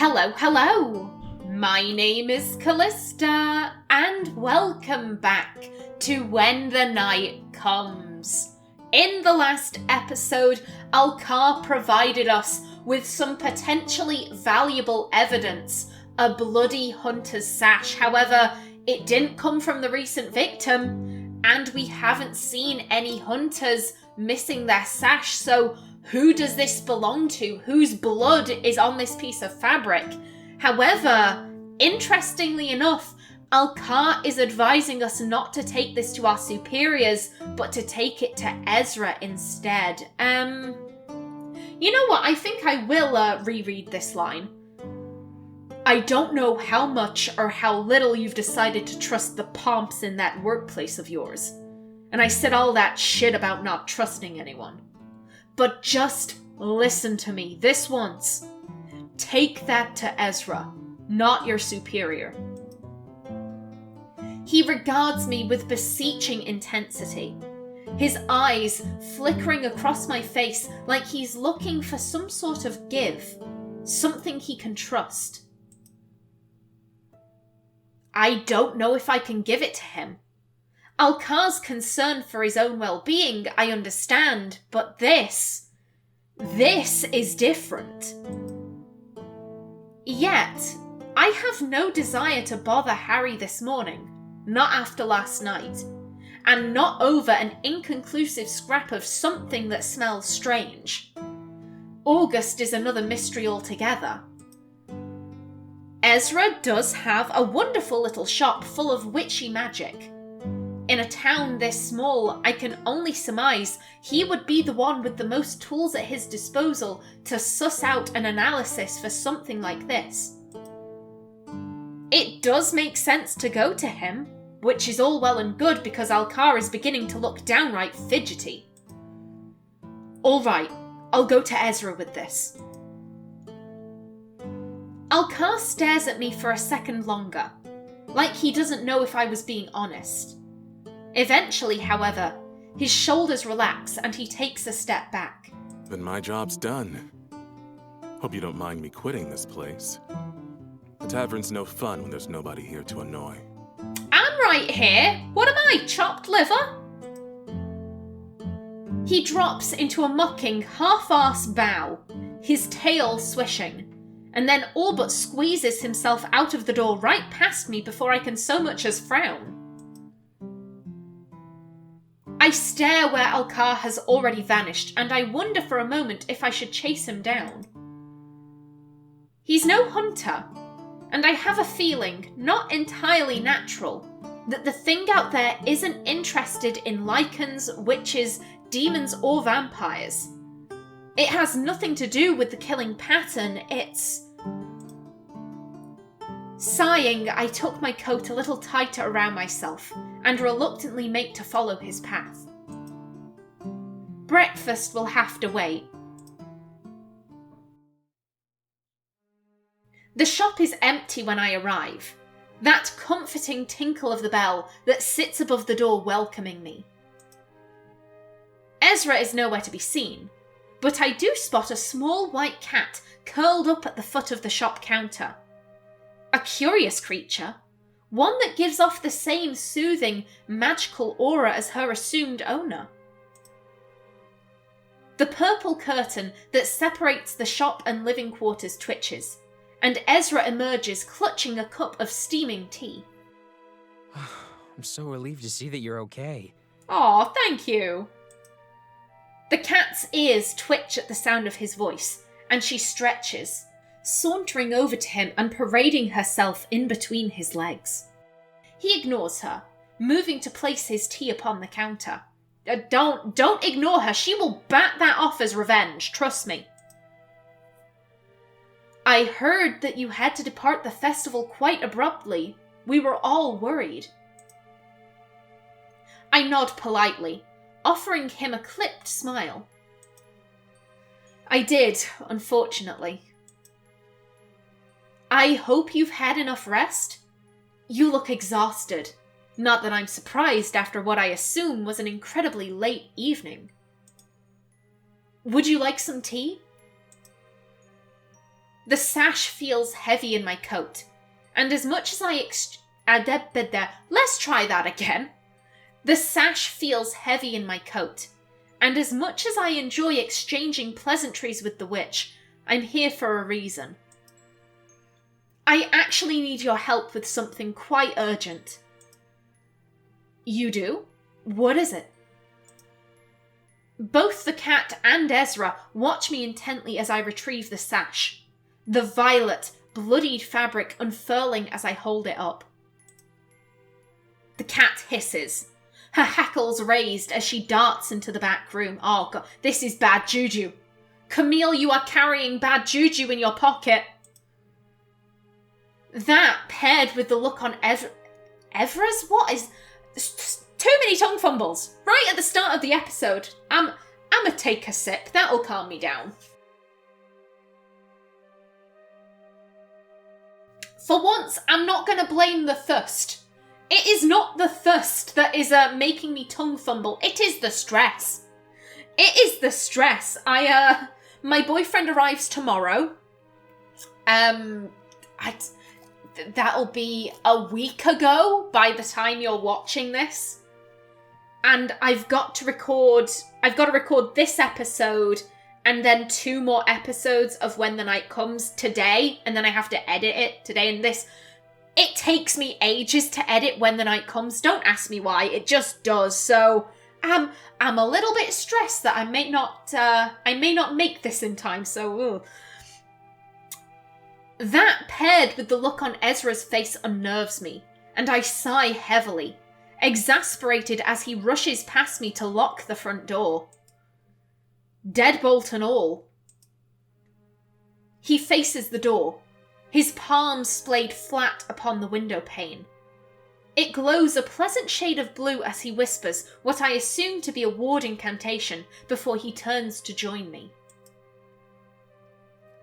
Hello, hello! My name is Callista, and welcome back to When the Night Comes. In the last episode, Alkar provided us with some potentially valuable evidence, a bloody hunter's sash. However, it didn't come from the recent victim, and we haven't seen any hunters missing their sash, so who does this belong to? Whose blood is on this piece of fabric? However, interestingly enough, Alkar is advising us not to take this to our superiors, but to take it to Ezra instead. You know what? I think I will reread this line. I don't know how much or how little you've decided to trust the pomps in that workplace of yours. And I said all that shit about not trusting anyone. But just listen to me this once. Take that to Ezra, not your superior. He regards me with beseeching intensity, his eyes flickering across my face like he's looking for some sort of give, something he can trust. I don't know if I can give it to him. Alkar's concern for his own well-being, I understand, but this is different. Yet, I have no desire to bother Harry this morning, not after last night, and not over an inconclusive scrap of something that smells strange. August is another mystery altogether. Ezra does have a wonderful little shop full of witchy magic. In a town this small, I can only surmise he would be the one with the most tools at his disposal to suss out an analysis for something like this. It does make sense to go to him, which is all well and good because Alkar is beginning to look downright fidgety. Alright, I'll go to Ezra with this. Alkar stares at me for a second longer, like he doesn't know if I was being honest. Eventually, however, his shoulders relax and he takes a step back. Then my job's done. Hope you don't mind me quitting this place. The tavern's no fun when there's nobody here to annoy. I'm right here. What am I, chopped liver? He drops into a mocking, half-arse bow, his tail swishing, and then all but squeezes himself out of the door right past me before I can so much as frown. I stare where Alkar has already vanished, and I wonder for a moment if I should chase him down. He's no hunter, and I have a feeling, not entirely natural, that the thing out there isn't interested in lichens, witches, demons, or vampires. It has nothing to do with the killing pattern, it's... Sighing, I tuck my coat a little tighter around myself and reluctantly make to follow his path. Breakfast will have to wait. The shop is empty when I arrive, that comforting tinkle of the bell that sits above the door welcoming me. Ezra is nowhere to be seen, but I do spot a small white cat curled up at the foot of the shop counter. A curious creature, one that gives off the same soothing, magical aura as her assumed owner. The purple curtain that separates the shop and living quarters twitches, and Ezra emerges clutching a cup of steaming tea. I'm so relieved to see that you're okay. Aw, thank you. The cat's ears twitch at the sound of his voice, and she stretches, sauntering over to him and parading herself in between his legs. He ignores her, moving to place his tea upon the counter. Don't ignore her, she will bat that off as revenge, trust me. I heard that you had to depart the festival quite abruptly. We were all worried. I nod politely, offering him a clipped smile. I did, unfortunately. I hope you've had enough rest. You look exhausted. Not that I'm surprised after what I assume was an incredibly late evening. Would you like some tea? The sash feels heavy in my coat, and as much as let's try that again. The sash feels heavy in my coat, and as much as I enjoy exchanging pleasantries with the witch, I'm here for a reason. I actually need your help with something quite urgent. You do? What is it? Both the cat and Ezra watch me intently as I retrieve the sash, the violet, bloodied fabric unfurling as I hold it up. The cat hisses, her hackles raised as she darts into the back room. Oh god, this is bad juju. Camille, you are carrying bad juju in your pocket. That, paired with the look on Ezra's? What is... Too many tongue fumbles. Right at the start of the episode. I'ma take a sip. That'll calm me down. For once, I'm not going to blame the thirst. It is not the thirst that is making me tongue fumble. It is the stress. It is the stress. My boyfriend arrives tomorrow. That'll be a week ago by the time you're watching this. And I've got to record this episode and then 2 more episodes of When the Night Comes today, and then I have to edit it today. And it takes me ages to edit When the Night Comes. Don't ask me why, it just does. So I'm a little bit stressed that I may not make this in time. So that, paired with the look on Ezra's face, unnerves me, and I sigh heavily, exasperated as he rushes past me to lock the front door. Deadbolt and all. He faces the door, his palms splayed flat upon the window pane. It glows a pleasant shade of blue as he whispers what I assume to be a ward incantation before he turns to join me.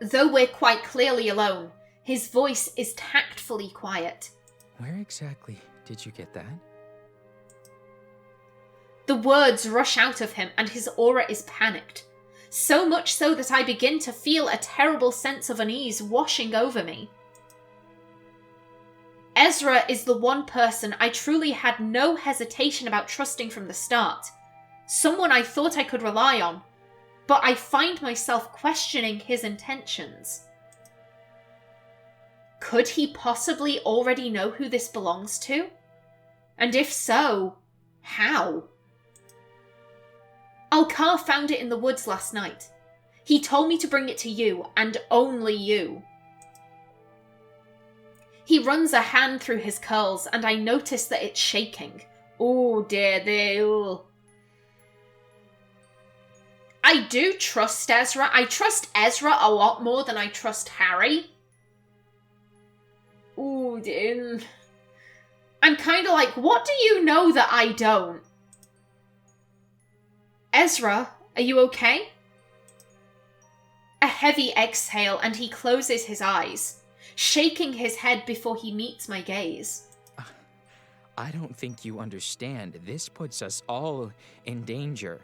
Though we're quite clearly alone, his voice is tactfully quiet. Where exactly did you get that? The words rush out of him and his aura is panicked. So much so that I begin to feel a terrible sense of unease washing over me. Ezra is the one person I truly had no hesitation about trusting from the start. Someone I thought I could rely on. But I find myself questioning his intentions. Could he possibly already know who this belongs to? And if so, how? Alkar found it in the woods last night. He told me to bring it to you, and only you. He runs a hand through his curls, and I notice that it's shaking. Oh dear, I do trust Ezra. I trust Ezra a lot more than I trust Harry. Ooh, I'm kind of like, what do you know that I don't? Ezra, are you okay? A heavy exhale and he closes his eyes, shaking his head before he meets my gaze. I don't think you understand. This puts us all in danger.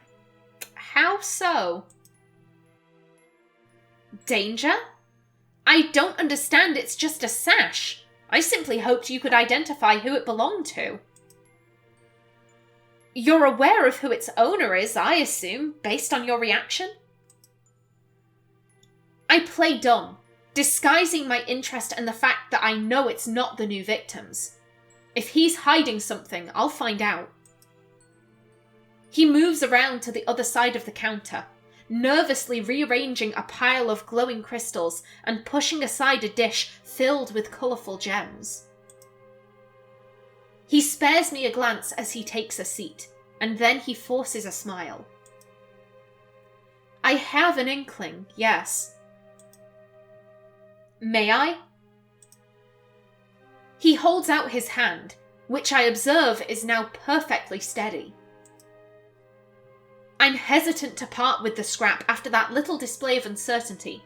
How so? Danger? I don't understand, it's just a sash. I simply hoped you could identify who it belonged to. You're aware of who its owner is, I assume, based on your reaction? I play dumb, disguising my interest and the fact that I know it's not the new victims. If he's hiding something, I'll find out. He moves around to the other side of the counter, nervously rearranging a pile of glowing crystals and pushing aside a dish filled with colourful gems. He spares me a glance as he takes a seat, and then he forces a smile. I have an inkling, yes. May I? He holds out his hand, which I observe is now perfectly steady. I'm hesitant to part with the scrap after that little display of uncertainty,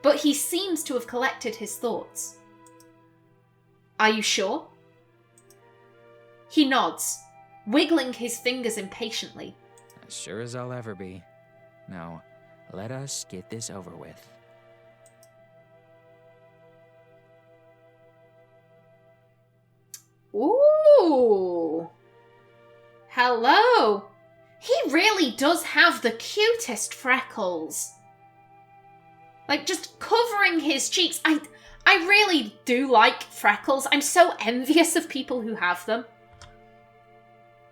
but he seems to have collected his thoughts. Are you sure? He nods, wiggling his fingers impatiently. As sure as I'll ever be. Now, let us get this over with. Ooh. Hello. He really does have the cutest freckles. Like, just covering his cheeks. I really do like freckles. I'm so envious of people who have them.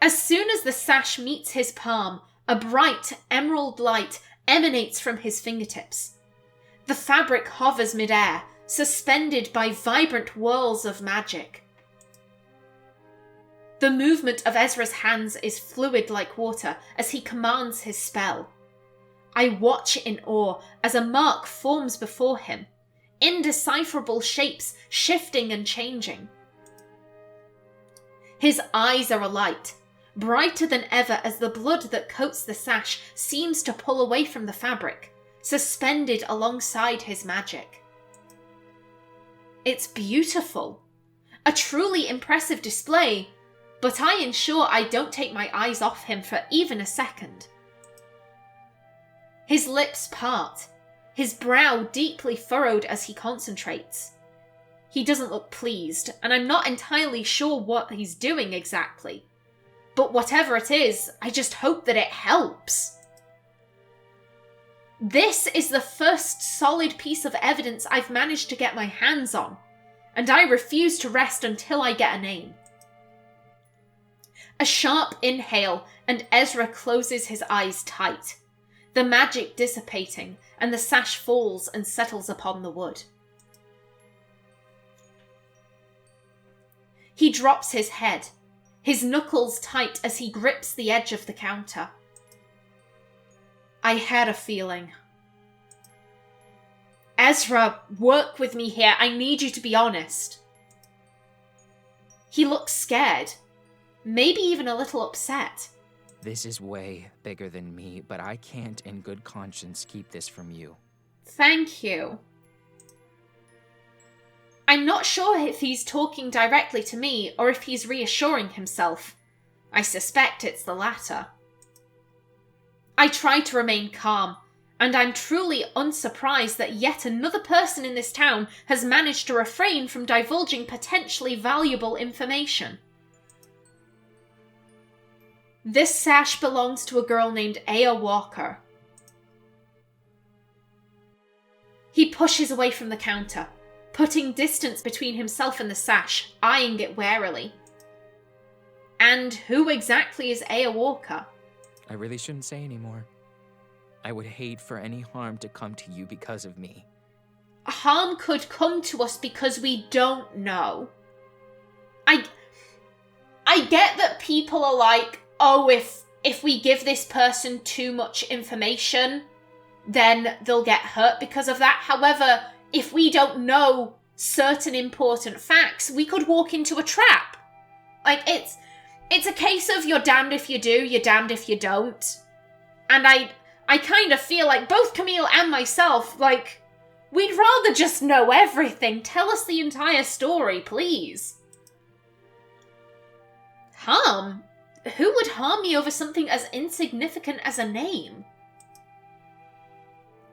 As soon as the sash meets his palm, a bright emerald light emanates from his fingertips. The fabric hovers midair, suspended by vibrant whirls of magic. The movement of Ezra's hands is fluid like water as he commands his spell. I watch in awe as a mark forms before him, indecipherable shapes shifting and changing. His eyes are alight, brighter than ever as the blood that coats the sash seems to pull away from the fabric, suspended alongside his magic. It's beautiful, a truly impressive display, but I ensure I don't take my eyes off him for even a second. His lips part, his brow deeply furrowed as he concentrates. He doesn't look pleased, and I'm not entirely sure what he's doing exactly. But whatever it is, I just hope that it helps. This is the first solid piece of evidence I've managed to get my hands on, and I refuse to rest until I get a name. A sharp inhale, and Ezra closes his eyes tight, the magic dissipating, and the sash falls and settles upon the wood. He drops his head, his knuckles tight as he grips the edge of the counter. I had a feeling. Ezra, work with me here. I need you to be honest. He looks scared, maybe even a little upset. This is way bigger than me, but I can't in good conscience keep this from you. Thank you. I'm not sure if he's talking directly to me or if he's reassuring himself. I suspect it's the latter. I try to remain calm, and I'm truly unsurprised that yet another person in this town has managed to refrain from divulging potentially valuable information. This sash belongs to a girl named Aya Walker. He pushes away from the counter, putting distance between himself and the sash, eyeing it warily. And who exactly is Aya Walker? I really shouldn't say anymore. I would hate for any harm to come to you because of me. Harm could come to us because we don't know. I get that people are like, oh, if we give this person too much information, then they'll get hurt because of that. However, if we don't know certain important facts, we could walk into a trap. Like, it's a case of you're damned if you do, you're damned if you don't. And I kind of feel like both Camille and myself, like, we'd rather just know everything. Tell us the entire story, please. Harm? Who would harm me over something as insignificant as a name?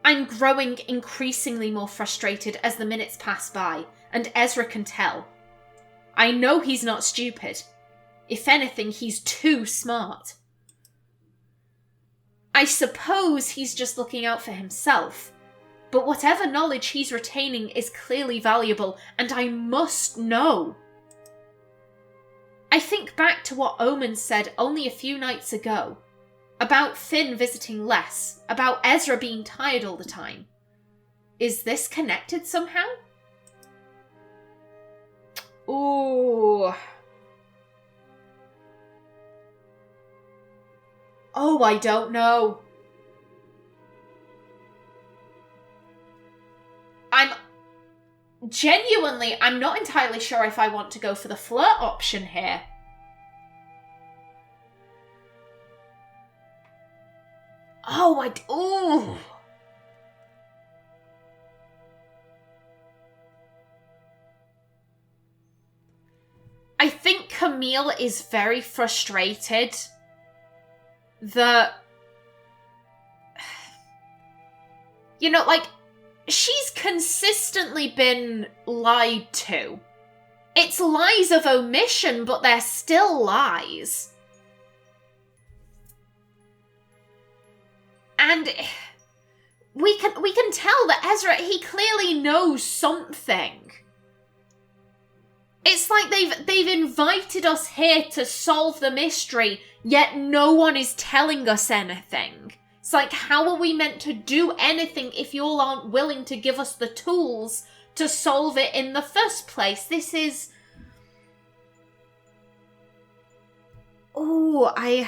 I'm growing increasingly more frustrated as the minutes pass by, and Ezra can tell. I know he's not stupid. If anything, he's too smart. I suppose he's just looking out for himself, but whatever knowledge he's retaining is clearly valuable, and I must know. I think back to what Omen said only a few nights ago, about Finn visiting less, about Ezra being tired all the time. Is this connected somehow? Ooh. Oh, I don't know. I'm not entirely sure if I want to go for the flirt option here. Ooh. I think Camille is very frustrated that, you know, like, she's consistently been lied to. It's lies of omission, but they're still lies. And we can tell that Ezra, he clearly knows something. It's like they've invited us here to solve the mystery, yet no one is telling us anything. It's like, how are we meant to do anything if you all aren't willing to give us the tools to solve it in the first place? This is... Oh, I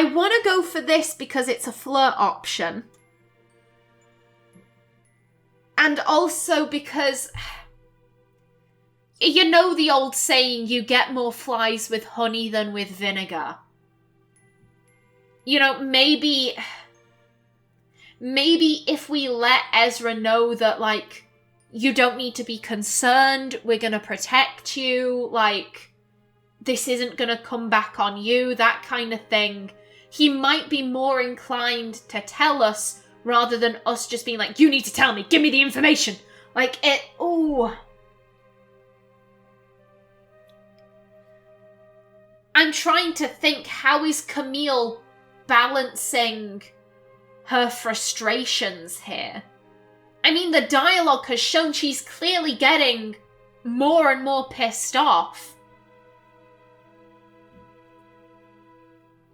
want to go for this because it's a flirt option. And also because, you know the old saying, you get more flies with honey than with vinegar. You know, maybe if we let Ezra know that, like, you don't need to be concerned, we're going to protect you, like, this isn't going to come back on you, that kind of thing, he might be more inclined to tell us rather than us just being like, you need to tell me, give me the information. Like, I'm trying to think, how is Camille balancing her frustrations here? I mean, the dialogue has shown she's clearly getting more and more pissed off.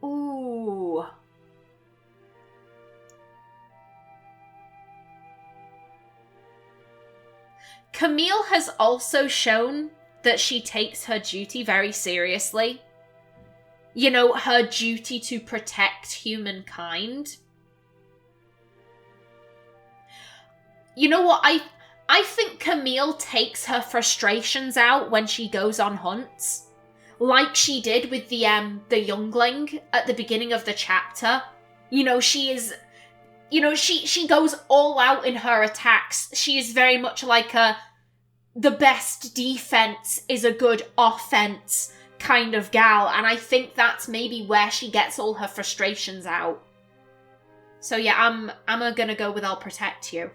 Ooh. Camille has also shown that she takes her duty very seriously. You know, her duty to protect humankind. You know what, I think Camille takes her frustrations out when she goes on hunts. Like she did with the youngling at the beginning of the chapter. You know, she is... You know, she goes all out in her attacks. She is very much like the best defense is a good offense kind of gal. And I think that's maybe where she gets all her frustrations out. So yeah, I'm gonna go with I'll protect you.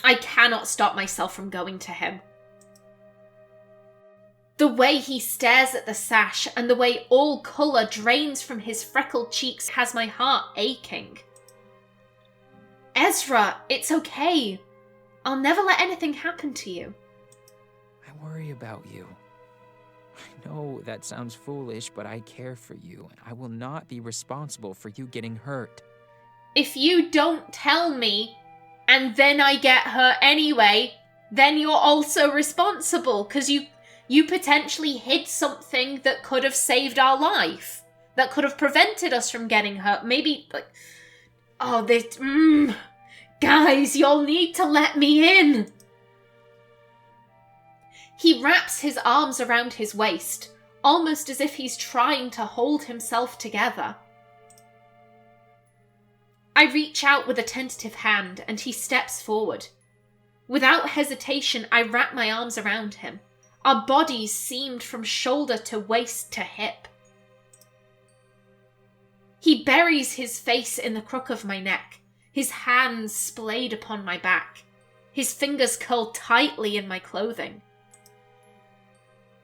I cannot stop myself from going to him. The way he stares at the sash and the way all colour drains from his freckled cheeks has my heart aching. Ezra, it's okay. I'll never let anything happen to you. I worry about you. I know that sounds foolish, but I care for you, and I will not be responsible for you getting hurt. If you don't tell me, and then I get hurt anyway, then you're also responsible, because you potentially hid something that could have saved our life. That could have prevented us from getting hurt. Maybe, like... Oh, this... Guys, you'll need to let me in! He wraps his arms around his waist, almost as if he's trying to hold himself together. I reach out with a tentative hand, and he steps forward. Without hesitation, I wrap my arms around him. Our bodies seamed from shoulder to waist to hip. He buries his face in the crook of my neck, his hands splayed upon my back, his fingers curled tightly in my clothing.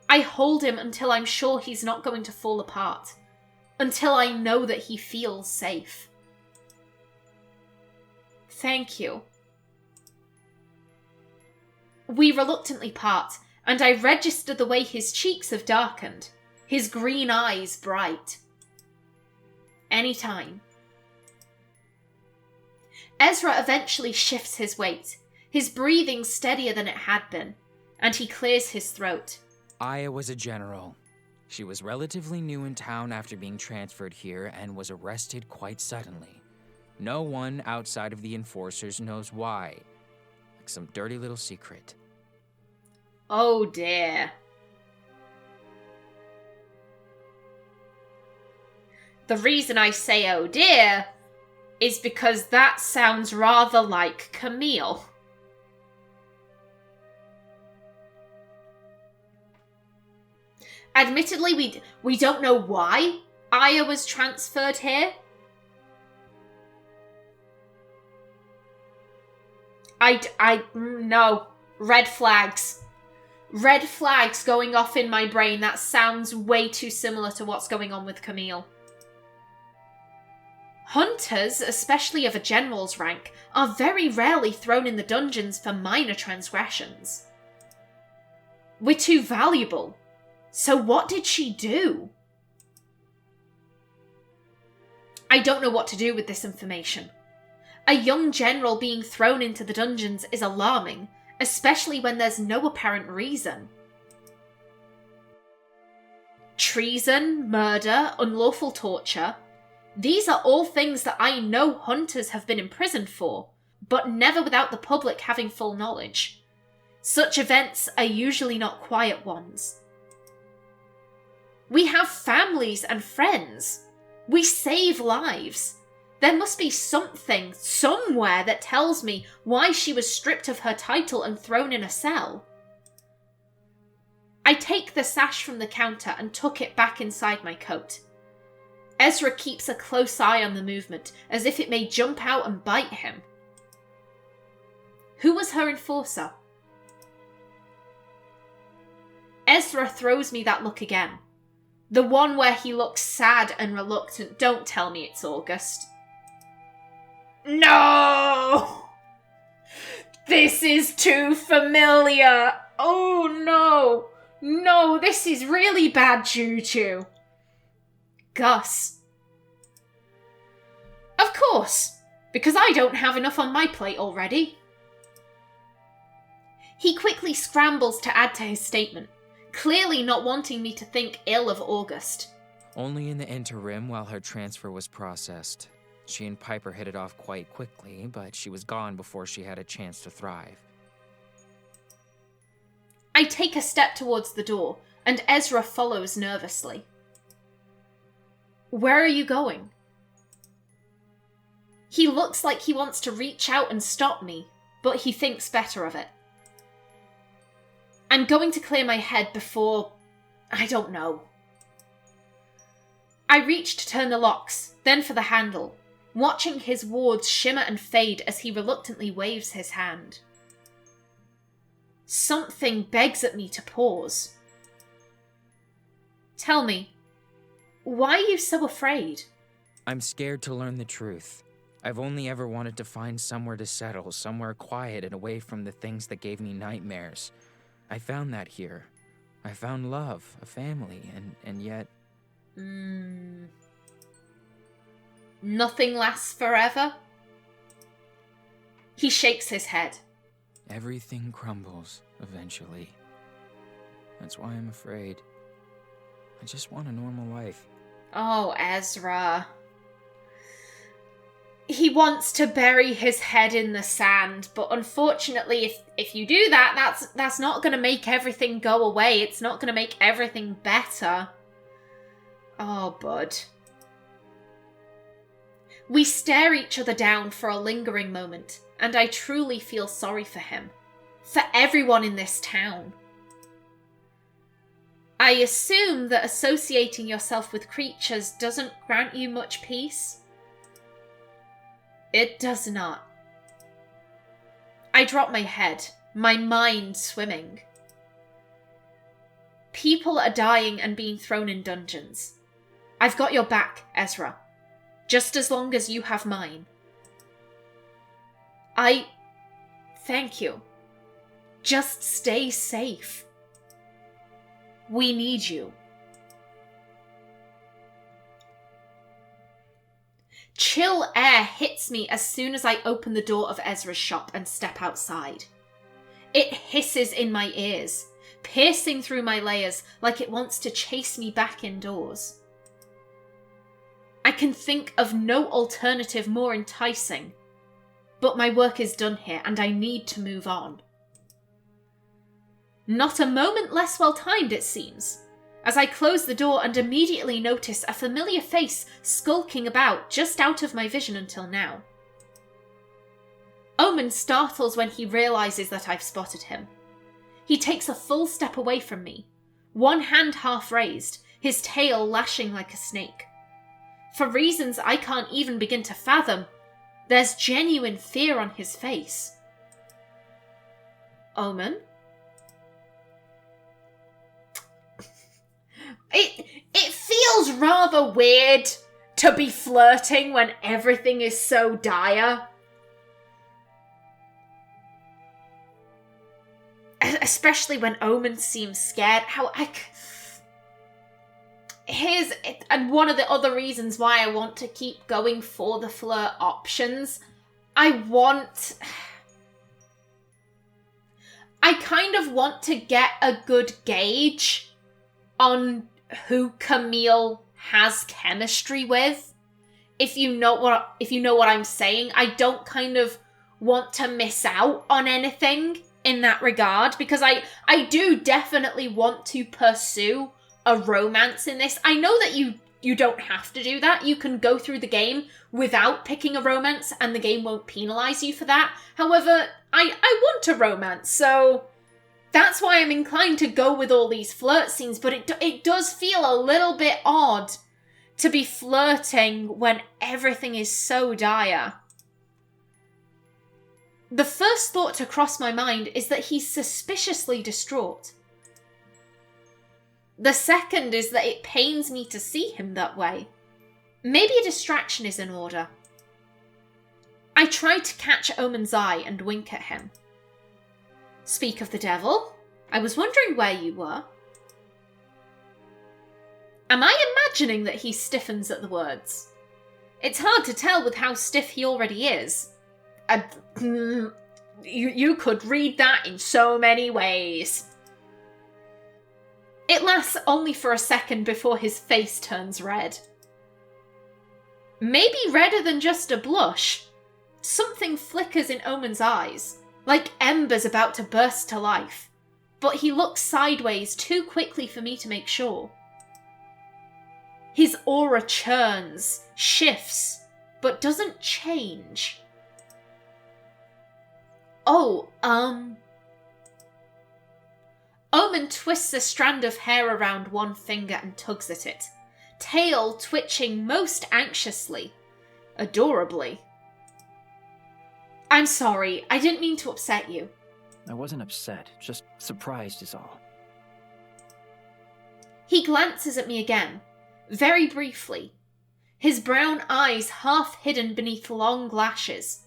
I hold him until I'm sure he's not going to fall apart, until I know that he feels safe. Thank you. We reluctantly part, and I register the way his cheeks have darkened, his green eyes bright. Anytime. Ezra eventually shifts his weight, his breathing steadier than it had been, and he clears his throat. Aya was a general. She was relatively new in town after being transferred here and was arrested quite suddenly. No one outside of the enforcers knows why. Like some dirty little secret. Oh dear. The reason I say oh dear is because that sounds rather like Camille. Admittedly, we don't know why Aya was transferred here. No. Red flags. Red flags going off in my brain. That sounds way too similar to what's going on with Camille. Hunters, especially of a general's rank, are very rarely thrown in the dungeons for minor transgressions. We're too valuable. So what did she do? I don't know what to do with this information. A young general being thrown into the dungeons is alarming, especially when there's no apparent reason. Treason, murder, unlawful torture. These are all things that I know hunters have been imprisoned for, but never without the public having full knowledge. Such events are usually not quiet ones. We have families and friends. We save lives. There must be something, somewhere, that tells me why she was stripped of her title and thrown in a cell. I take the sash from the counter and tuck it back inside my coat. Ezra keeps a close eye on the movement, as if it may jump out and bite him. Who was her enforcer? Ezra throws me that look again. The one where he looks sad and reluctant. Don't tell me it's August. No! This is too familiar. Oh no. No, this is really bad juju. Gus. Of course, because I don't have enough on my plate already. He quickly scrambles to add to his statement, clearly not wanting me to think ill of August. Only in the interim while her transfer was processed. She and Piper hit it off quite quickly, but she was gone before she had a chance to thrive. I take a step towards the door, and Ezra follows nervously. Where are you going? He looks like he wants to reach out and stop me, but he thinks better of it. I'm going to clear my head before... I don't know. I reach to turn the locks, then for the handle, watching his wards shimmer and fade as he reluctantly waves his hand. Something begs at me to pause. Tell me, why are you so afraid? I'm scared to learn the truth. I've only ever wanted to find somewhere to settle, somewhere quiet and away from the things that gave me nightmares. I found that here. I found love, a family, and yet... Nothing lasts forever? He shakes his head. Everything crumbles, eventually. That's why I'm afraid. I just want a normal life. Oh, Ezra. He wants to bury his head in the sand, but unfortunately, if you do that, that's not going to make everything go away. It's not going to make everything better. Oh, bud. We stare each other down for a lingering moment, and I truly feel sorry for him. For everyone in this town. I assume that associating yourself with creatures doesn't grant you much peace? It does not. I drop my head, my mind swimming. People are dying and being thrown in dungeons. I've got your back, Ezra. Just as long as you have mine. Thank you. Just stay safe. We need you. Chill air hits me as soon as I open the door of Ezra's shop and step outside. It hisses in my ears, piercing through my layers like it wants to chase me back indoors. I can think of no alternative more enticing, but my work is done here and I need to move on. Not a moment less well-timed, it seems, as I close the door and immediately notice a familiar face skulking about just out of my vision until now. Omen startles when he realizes that I've spotted him. He takes a full step away from me, one hand half raised, his tail lashing like a snake. For reasons I can't even begin to fathom, there's genuine fear on his face. Omen. It feels rather weird to be flirting when everything is so dire. Especially when Omen seems scared. And one of the other reasons why I want to keep going for the flirt options, I kind of want to get a good gauge on who Camille has chemistry with. If you know what I'm saying, I don't kind of want to miss out on anything in that regard, because I do definitely want to pursue a romance in this. I know that you don't have to do that. You can go through the game without picking a romance and the game won't penalize you for that. However, I want a romance, so that's why I'm inclined to go with all these flirt scenes, but it does feel a little bit odd to be flirting when everything is so dire. The first thought to cross my mind is that he's suspiciously distraught. The second is that it pains me to see him that way. Maybe a distraction is in order. I tried to catch Omen's eye and wink at him. Speak of the devil, I was wondering where you were. Am I imagining that he stiffens at the words? It's hard to tell with how stiff he already is. You could read that in so many ways. It lasts only for a second before his face turns red. Maybe redder than just a blush. Something flickers in Omen's eyes, like embers about to burst to life. But he looks sideways too quickly for me to make sure. His aura churns, shifts, but doesn't change. Omen twists a strand of hair around one finger and tugs at it, tail twitching most anxiously, adorably. I'm sorry, I didn't mean to upset you. I wasn't upset, just surprised is all. He glances at me again, very briefly, his brown eyes half hidden beneath long lashes.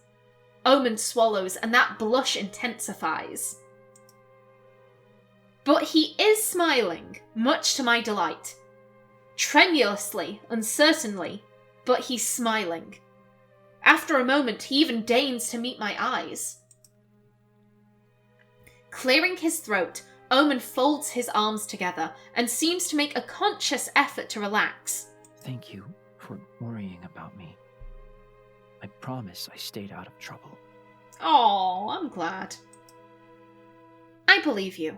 Omen swallows, and that blush intensifies. But he is smiling, much to my delight. Tremulously, uncertainly, but he's smiling. After a moment, he even deigns to meet my eyes. Clearing his throat, Omen folds his arms together and seems to make a conscious effort to relax. Thank you for worrying about me. I promise I stayed out of trouble. Oh, I'm glad. I believe you.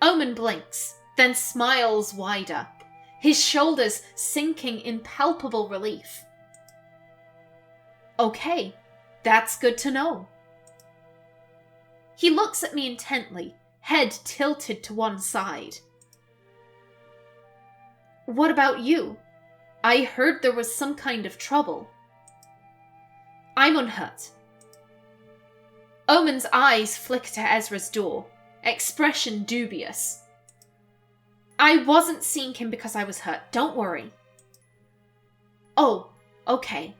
Omen blinks, then smiles wider, his shoulders sinking in palpable relief. Okay, that's good to know. He looks at me intently, head tilted to one side. What about you? I heard there was some kind of trouble. I'm unhurt. Omen's eyes flick to Ezra's door, expression dubious. I wasn't seeing him because I was hurt, don't worry. Oh, okay.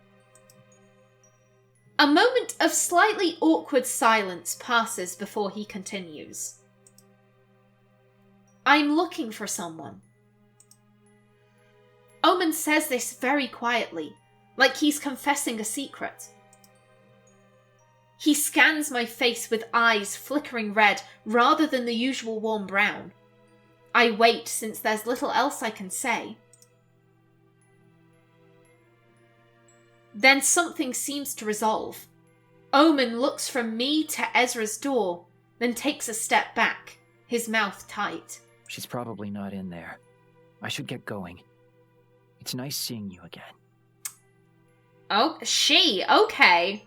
A moment of slightly awkward silence passes before he continues. I'm looking for someone. Omen says this very quietly, like he's confessing a secret. He scans my face with eyes flickering red rather than the usual warm brown. I wait since there's little else I can say. Then something seems to resolve. Omen looks from me to Ezra's door, then takes a step back, his mouth tight. She's probably not in there. I should get going. It's nice seeing you again. Oh, okay.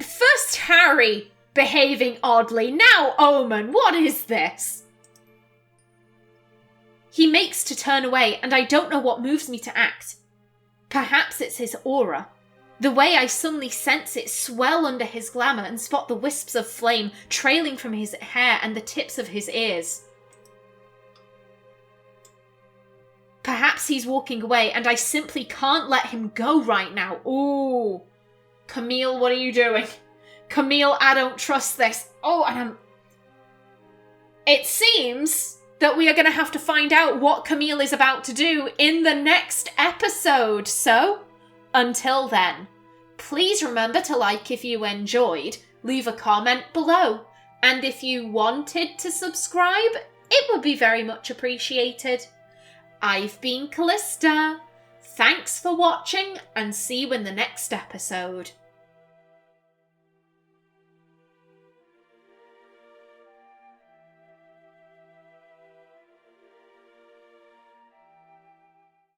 First Harry behaving oddly, now Omen, what is this? He makes to turn away, and I don't know what moves me to act. Perhaps it's his aura. The way I suddenly sense it swell under his glamour and spot the wisps of flame trailing from his hair and the tips of his ears. Perhaps he's walking away and I simply can't let him go right now. Ooh. Camille, what are you doing? Camille, I don't trust this. Oh, and it seems that we are going to have to find out what Camille is about to do in the next episode. So, until then, please remember to like if you enjoyed, leave a comment below, and if you wanted to subscribe, it would be very much appreciated. I've been Callista. Thanks for watching, and see you in the next episode.